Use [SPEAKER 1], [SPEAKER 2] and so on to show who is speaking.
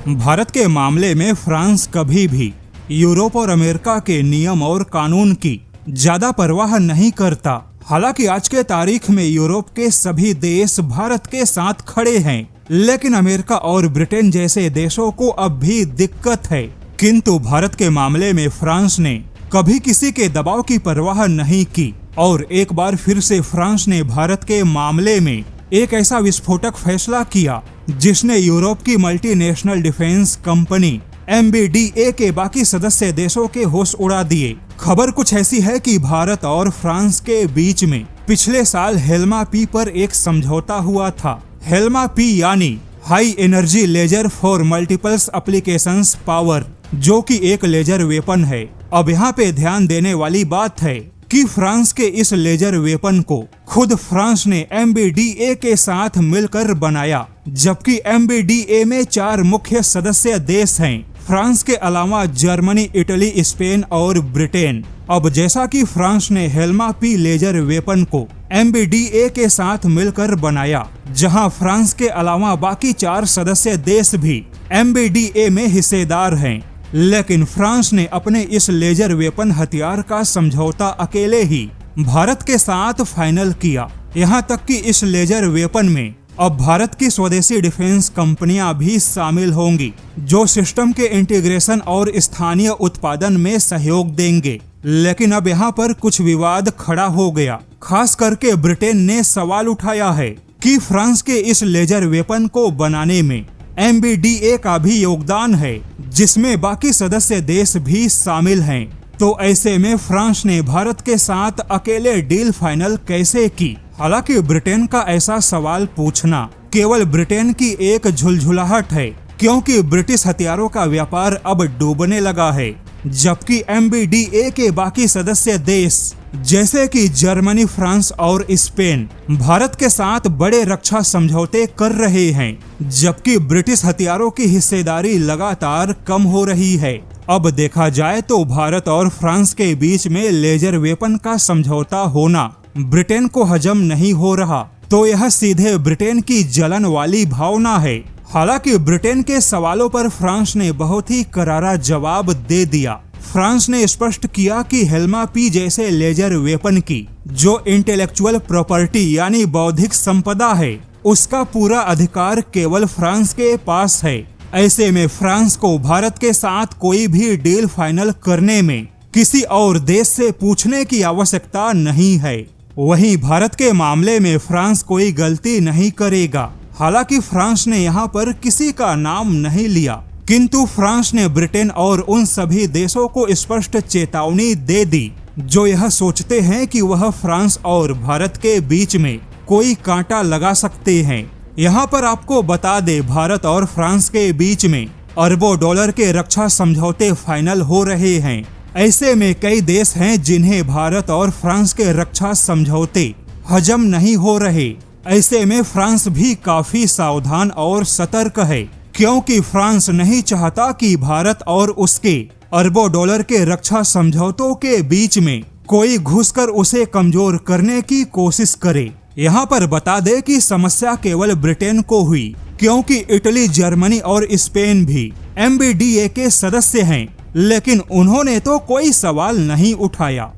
[SPEAKER 1] भारत के मामले में फ्रांस कभी भी यूरोप और अमेरिका के नियम और कानून की ज्यादा परवाह नहीं करता। हालांकि आज के तारीख में यूरोप के सभी देश भारत के साथ खड़े हैं, लेकिन अमेरिका और ब्रिटेन जैसे देशों को अब भी दिक्कत है। किंतु भारत के मामले में फ्रांस ने कभी किसी के दबाव की परवाह नहीं की और एक बार फिर से फ्रांस ने भारत के मामले में एक ऐसा विस्फोटक फैसला किया जिसने यूरोप की मल्टीनेशनल डिफेंस कंपनी MBDA के बाकी सदस्य देशों के होश उड़ा दिए। खबर कुछ ऐसी है कि भारत और फ्रांस के बीच में पिछले साल हेल्मा पी पर एक समझौता हुआ था। हेल्मा पी यानी high energy laser for multiples applications power, जो कि एक लेजर वेपन है। अब यहाँ पे ध्यान देने वाली बात है कि फ्रांस के इस लेजर वेपन को खुद फ्रांस ने MBDA के साथ मिलकर बनाया, जबकि MBDA में 4 मुख्य सदस्य देश हैं। फ्रांस के अलावा जर्मनी, इटली, स्पेन और ब्रिटेन। अब जैसा कि फ्रांस ने हेल्मा पी लेजर वेपन को MBDA के साथ मिलकर बनाया, जहां फ्रांस के अलावा बाकी 4 सदस्य देश भी MBDA में हिस्सेदार हैं, लेकिन फ्रांस ने अपने इस लेजर वेपन हथियार का समझौता अकेले ही भारत के साथ फाइनल किया। यहाँ तक कि इस लेजर वेपन में अब भारत की स्वदेशी डिफेंस कंपनियां भी शामिल होंगी, जो सिस्टम के इंटीग्रेशन और स्थानीय उत्पादन में सहयोग देंगे। लेकिन अब यहाँ पर कुछ विवाद खड़ा हो गया। खास करके ब्रिटेन ने सवाल उठाया है कि फ्रांस के इस लेजर वेपन को बनाने में MBDA का भी योगदान है, जिसमें बाकी सदस्य देश भी शामिल हैं। तो ऐसे में फ्रांस ने भारत के साथ अकेले डील फाइनल कैसे की? हालांकि ब्रिटेन का ऐसा सवाल पूछना केवल ब्रिटेन की एक झुलझुलाहट है, क्योंकि ब्रिटिश हथियारों का व्यापार अब डूबने लगा है, जबकि MBDA के बाकी सदस्य देश जैसे कि जर्मनी, फ्रांस और स्पेन भारत के साथ बड़े रक्षा समझौते कर रहे हैं, जबकि ब्रिटिश हथियारों की हिस्सेदारी लगातार कम हो रही है। अब देखा जाए तो भारत और फ्रांस के बीच में लेजर वेपन का समझौता होना ब्रिटेन को हजम नहीं हो रहा, तो यह सीधे ब्रिटेन की जलन वाली भावना है। हालांकि ब्रिटेन के सवालों पर फ्रांस ने बहुत ही करारा जवाब दे दिया। फ्रांस ने स्पष्ट किया कि हेल्मा पी जैसे लेजर वेपन की जो इंटेलेक्चुअल प्रॉपर्टी यानी बौद्धिक संपदा है, उसका पूरा अधिकार केवल फ्रांस के पास है। ऐसे में फ्रांस को भारत के साथ कोई भी डील फाइनल करने में किसी और देश से पूछने की आवश्यकता नहीं है। वहीं भारत के मामले में फ्रांस कोई गलती नहीं करेगा। हालांकि फ्रांस ने यहाँ पर किसी का नाम नहीं लिया, किंतु फ्रांस ने ब्रिटेन और उन सभी देशों को स्पष्ट चेतावनी दे दी जो यह सोचते हैं कि वह फ्रांस और भारत के बीच में कोई कांटा लगा सकते हैं। यहाँ पर आपको बता दे, भारत और फ्रांस के बीच में अरबों डॉलर के रक्षा समझौते फाइनल हो रहे हैं। ऐसे में कई देश हैं जिन्हें भारत और फ्रांस के रक्षा समझौते हजम नहीं हो रहे। ऐसे में फ्रांस भी काफी सावधान और सतर्क है, क्योंकि फ्रांस नहीं चाहता कि भारत और उसके अरबों डॉलर के रक्षा समझौतों के बीच में कोई घुसकर उसे कमजोर करने की कोशिश करे। यहाँ पर बता दे कि समस्या केवल ब्रिटेन को हुई, क्योंकि इटली, जर्मनी और स्पेन भी MBDA के सदस्य हैं, लेकिन उन्होंने तो कोई सवाल नहीं उठाया।